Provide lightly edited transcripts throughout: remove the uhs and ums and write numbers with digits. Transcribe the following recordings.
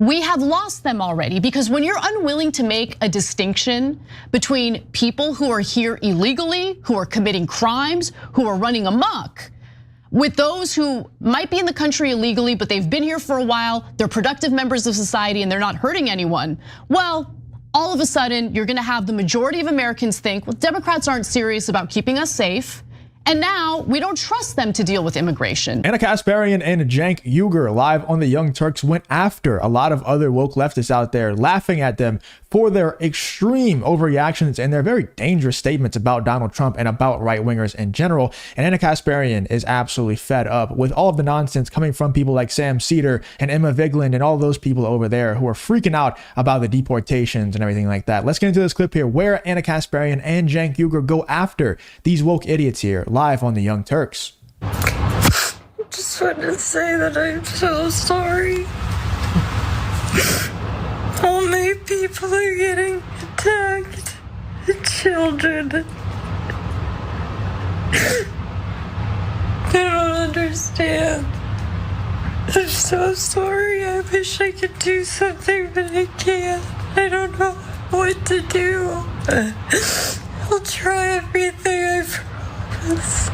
we have lost them already, because when you're unwilling to make a distinction between people who are here illegally, who are committing crimes, who are running amok, with those who might be in the country illegally, but they've been here for a while, they're productive members of society and they're not hurting anyone, well, all of a sudden you're gonna have the majority of Americans think, well, Democrats aren't serious about keeping us safe. And now we don't trust them to deal with immigration. Ana Kasparian and Cenk Uygur live on the Young Turks went after a lot of other woke leftists out there, laughing at them for their extreme overreactions and their very dangerous statements about Donald Trump and about right-wingers in general. And Ana Kasparian is absolutely fed up with all of the nonsense coming from people like Sam Seder and Emma Vigeland and all those people over there who are freaking out about the deportations and everything like that. Let's get into this clip here where Ana Kasparian and Cenk Uygur go after these woke idiots here, live on the Young Turks. I just want to say that I'm so sorry. All my people are getting attacked. The children. I don't understand. I'm so sorry. I wish I could do something, but I can't. I don't know what to do. I'll try everything, I promise.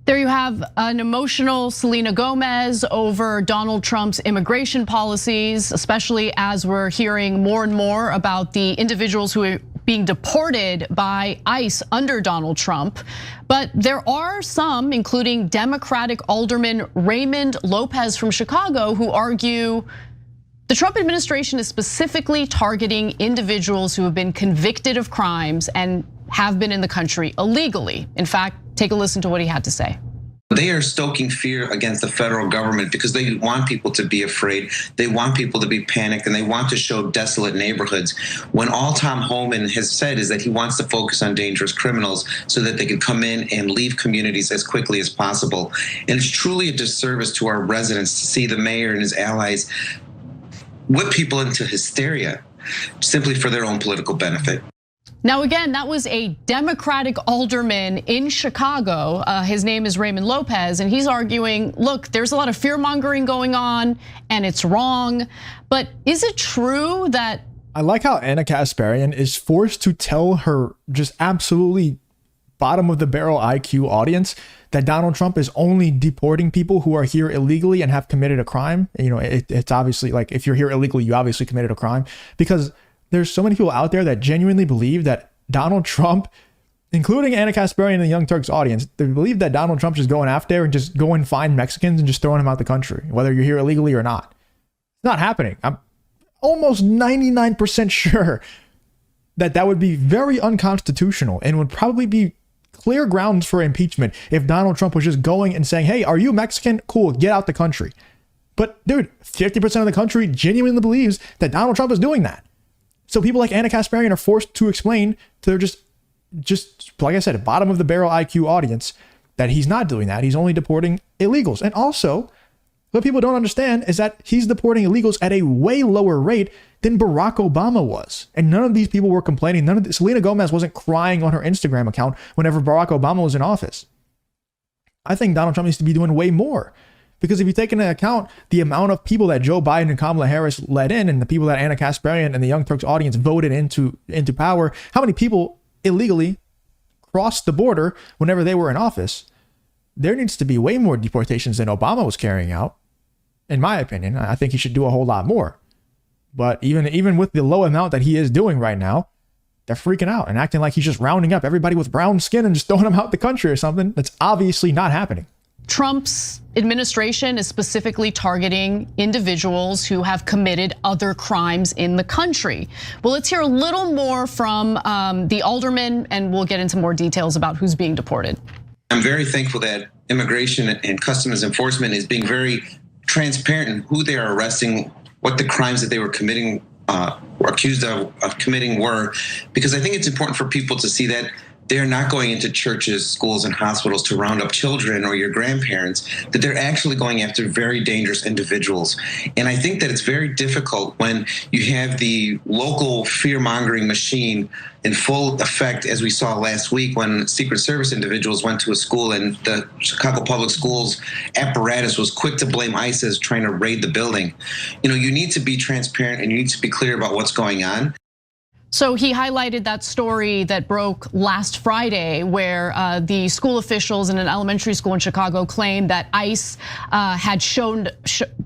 There you have an emotional Selena Gomez over Donald Trump's immigration policies, especially as we're hearing more and more about the individuals who are being deported by ICE under Donald Trump. But there are some, including Democratic Alderman Raymond Lopez from Chicago, who argue the Trump administration is specifically targeting individuals who have been convicted of crimes and have been in the country illegally. In fact, take a listen to what he had to say. They are stoking fear against the federal government because they want people to be afraid. They want people to be panicked, and they want to show desolate neighborhoods. When all Tom Homan has said is that he wants to focus on dangerous criminals so that they can come in and leave communities as quickly as possible. And it's truly a disservice to our residents to see the mayor and his allies whip people into hysteria simply for their own political benefit. Now, again, that was a Democratic alderman in Chicago. His name is Raymond Lopez, and he's arguing, look, there's a lot of fear mongering going on and it's wrong. But is it true that— I like how Ana Kasparian is forced to tell her just absolutely bottom of the barrel IQ audience that Donald Trump is only deporting people who are here illegally and have committed a crime. You know, it's obviously like, if you're here illegally, you obviously committed a crime, because there's so many people out there that genuinely believe that Donald Trump, including Ana Kasparian and the Young Turks audience, they believe that Donald Trump just going after and just go and find Mexicans and just throwing them out the country, whether you're here illegally or not. It's not happening. I'm almost 99% sure that that would be very unconstitutional and would probably be clear grounds for impeachment if Donald Trump was just going and saying, hey, are you Mexican? Cool, get out the country. But dude, 50% of the country genuinely believes that Donald Trump is doing that. So people like Ana Kasparian are forced to explain to their just like I said, bottom of the barrel IQ audience that he's not doing that. He's only deporting illegals. And also, what people don't understand is that he's deporting illegals at a way lower rate than Barack Obama was. And none of these people were complaining. Selena Gomez wasn't crying on her Instagram account whenever Barack Obama was in office. I think Donald Trump needs to be doing way more. Because if you take into account the amount of people that Joe Biden and Kamala Harris let in, and the people that Ana Kasparian and the Young Turks audience voted into power, how many people illegally crossed the border whenever they were in office? There needs to be way more deportations than Obama was carrying out. In my opinion, I think he should do a whole lot more. But even with the low amount that he is doing right now, they're freaking out and acting like he's just rounding up everybody with brown skin and just throwing them out the country or something. That's obviously not happening. Trump's administration is specifically targeting individuals who have committed other crimes in the country. Well, let's hear a little more from the alderman, and we'll get into more details about who's being deported. I'm very thankful that Immigration and Customs Enforcement is being very transparent in who they are arresting, what the crimes that they were committing or accused of committing were, because I think it's important for people to see that they're not going into churches, schools, and hospitals to round up children or your grandparents, that they're actually going after very dangerous individuals. And I think that it's very difficult when you have the local fear-mongering machine in full effect, as we saw last week when Secret Service individuals went to a school and the Chicago Public Schools apparatus was quick to blame ISIS trying to raid the building. You know, you need to be transparent and you need to be clear about what's going on. So he highlighted that story that broke last Friday where the school officials in an elementary school in Chicago claimed that ICE had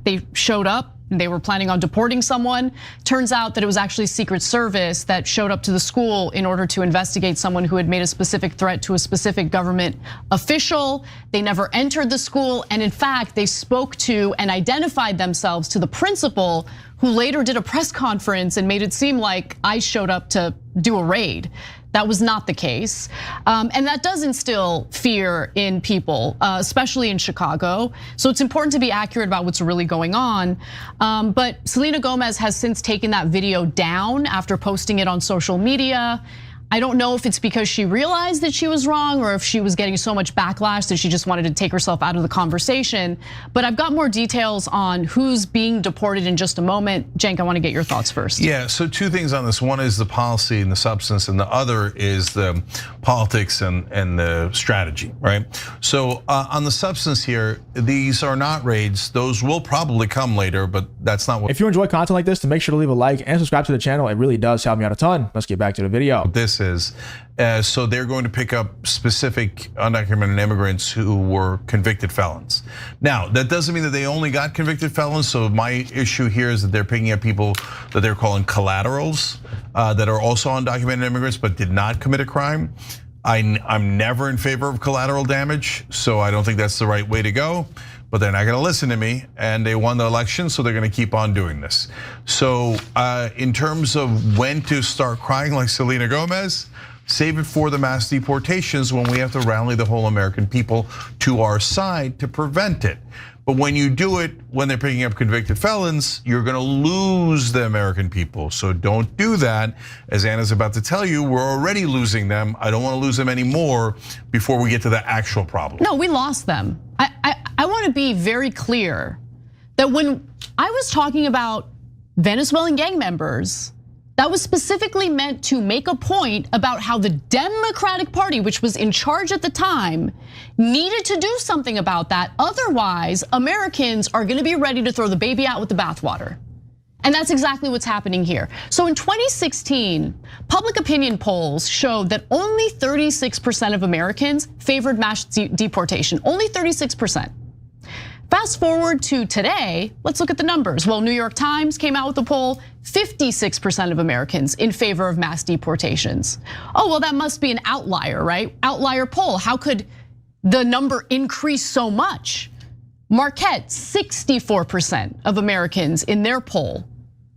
they showed up. They were planning on deporting someone. Turns out that it was actually Secret Service that showed up to the school in order to investigate someone who had made a specific threat to a specific government official. They never entered the school. And in fact, they spoke to and identified themselves to the principal, who later did a press conference and made it seem like ICE showed up to do a raid. That was not the case. And that does instill fear in people, especially in Chicago. So it's important to be accurate about what's really going on. But Selena Gomez has since taken that video down after posting it on social media. I don't know if it's because she realized that she was wrong or if she was getting so much backlash that she just wanted to take herself out of the conversation. But I've got more details on who's being deported in just a moment. Cenk, I want to get your thoughts first. Yeah, so two things on this. One is the policy and the substance, and the other is the politics and the strategy, right? So on the substance here, these are not raids. Those will probably come later, but that's not what. If you enjoy content like this, then make sure to leave a like and subscribe to the channel. It really does help me out a ton. Let's get back to the video. This is. So they're going to pick up specific undocumented immigrants who were convicted felons. Now, that doesn't mean that they only got convicted felons. So my issue here is that they're picking up people that they're calling collaterals that are also undocumented immigrants but did not commit a crime. I'm never in favor of collateral damage, so I don't think that's the right way to go. But they're not going to listen to me, and they won the election, so they're going to keep on doing this. So in terms of when to start crying like Selena Gomez, save it for the mass deportations when we have to rally the whole American people to our side to prevent it. But when you do it, when they're picking up convicted felons, you're gonna lose the American people. So don't do that. As Anna's about to tell you, we're already losing them. I don't wanna lose them anymore before we get to the actual problem. No, we lost them. I wanna be very clear that when I was talking about Venezuelan gang members, that was specifically meant to make a point about how the Democratic Party, which was in charge at the time, needed to do something about that. Otherwise, Americans are gonna be ready to throw the baby out with the bathwater. And that's exactly what's happening here. So in 2016, public opinion polls showed that only 36% of Americans favored mass deportation, only 36%. Fast forward to today, let's look at the numbers. Well, New York Times came out with a poll, 56% of Americans in favor of mass deportations. Oh, well, that must be an outlier, right? Outlier poll, how could the number increase so much? Marquette, 64% of Americans in their poll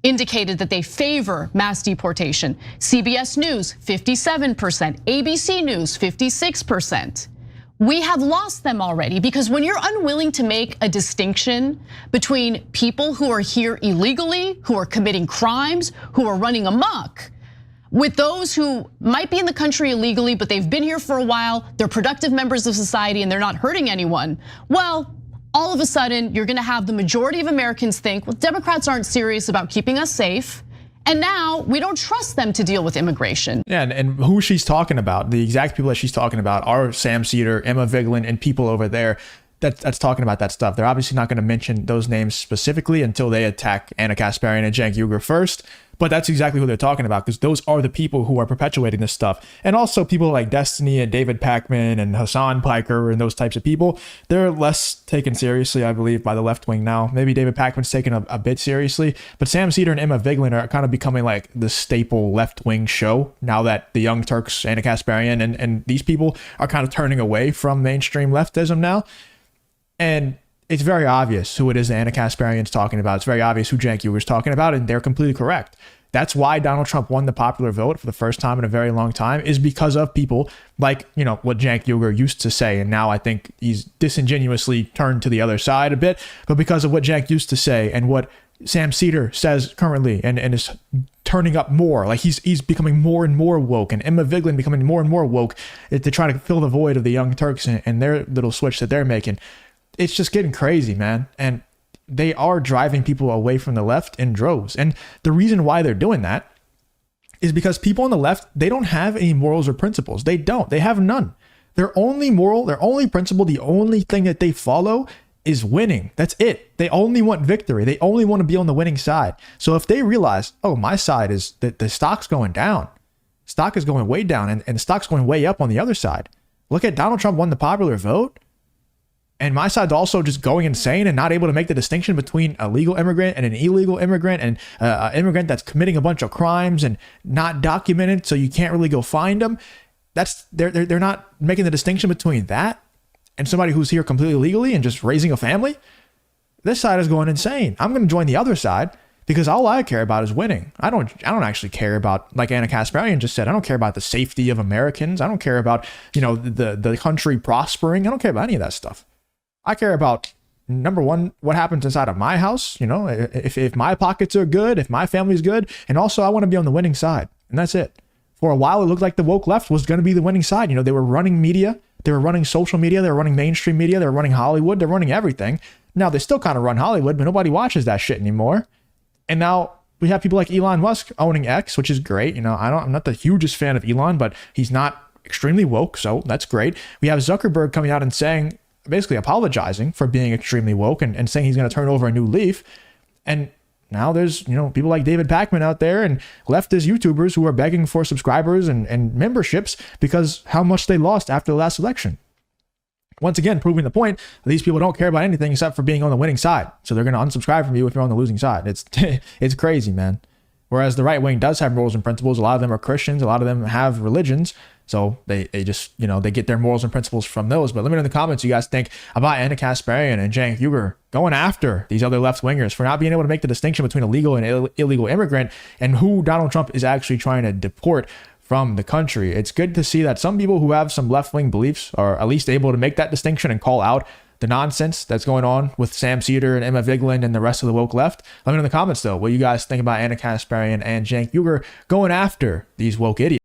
indicated that they favor mass deportation. CBS News, 57%, ABC News, 56%. We have lost them already because when you're unwilling to make a distinction between people who are here illegally, who are committing crimes, who are running amok, with those who might be in the country illegally, but they've been here for a while, they're productive members of society and they're not hurting anyone, well, all of a sudden you're gonna have the majority of Americans think, well, Democrats aren't serious about keeping us safe. And now we don't trust them to deal with immigration. Yeah, and who she's talking about, the exact people that she's talking about are Sam Seder, Emma Vigeland, and people over there that's talking about that stuff. They're obviously not going to mention those names specifically until they attack Ana Kasparian and Cenk Uygur first. But that's exactly who they're talking about because those are the people who are perpetuating this stuff. And also people like Destiny and David Pakman and Hassan Piker and those types of people, they're less taken seriously, I believe, by the left wing now. Maybe David Pakman's taken a bit seriously, but Sam Seder and Emma Vigeland are kind of becoming like the staple left wing show now that the Young Turks, Ana Kasparian, and these people are kind of turning away from mainstream leftism now. And it's very obvious who it is that Ana Kasparian's talking about. It's very obvious who Cenk Uygur's talking about, and they're completely correct. That's why Donald Trump won the popular vote for the first time in a very long time, is because of people like, what Cenk Uygur used to say. And now I think he's disingenuously turned to the other side a bit, but because of what Cenk used to say and what Sam Seder says currently and is turning up more. Like he's becoming more and more woke, and Emma Vigeland becoming more and more woke to try to fill the void of the Young Turks and their little switch that they're making. It's just getting crazy, man. And they are driving people away from the left in droves. And the reason why they're doing that is because people on the left, they don't have any morals or principles. They don't. They have none. Their only moral, their only principle, the only thing that they follow is winning. That's it. They only want victory. They only want to be on the winning side. So if they realize, oh, my side is that the stock's going down, stock is going way down, and the stock's going way up on the other side. Look at Donald Trump won the popular vote. And my side's also just going insane and not able to make the distinction between a legal immigrant and an illegal immigrant, and an immigrant that's committing a bunch of crimes and not documented, so you can't really go find them. They're not making the distinction between that and somebody who's here completely legally and just raising a family. This side is going insane. I'm going to join the other side because all I care about is winning. I don't actually care about, like Ana Kasparian just said, I don't care about the safety of Americans. I don't care about, the country prospering. I don't care about any of that stuff. I care about, number one, what happens inside of my house. If my pockets are good, if my family's good, and also I want to be on the winning side, and that's it. For a while, it looked like the woke left was going to be the winning side. They were running media, they were running social media, they were running mainstream media, they were running Hollywood, they're running everything. Now they still kind of run Hollywood, but nobody watches that shit anymore. And now we have people like Elon Musk owning X, which is great. I'm not the hugest fan of Elon, but he's not extremely woke, so that's great. We have Zuckerberg coming out and saying, basically apologizing for being extremely woke and saying he's going to turn over a new leaf. And now there's, people like David Pakman out there and leftist YouTubers who are begging for subscribers and memberships because how much they lost after the last election. Once again, proving the point, these people don't care about anything except for being on the winning side. So they're going to unsubscribe from you if you're on the losing side. It's crazy, man. Whereas the right wing does have morals and principles. A lot of them are Christians. A lot of them have religions. So they just, they get their morals and principles from those. But let me know in the comments what you guys think about Ana Kasparian and Cenk Uygur going after these other left wingers for not being able to make the distinction between a legal and illegal immigrant and who Donald Trump is actually trying to deport from the country. It's good to see that some people who have some left wing beliefs are at least able to make that distinction and call out the nonsense that's going on with Sam Seder and Emma Vigeland and the rest of the woke left. Let me know in the comments, though, what you guys think about Ana Kasparian and Cenk Uygur going after these woke idiots.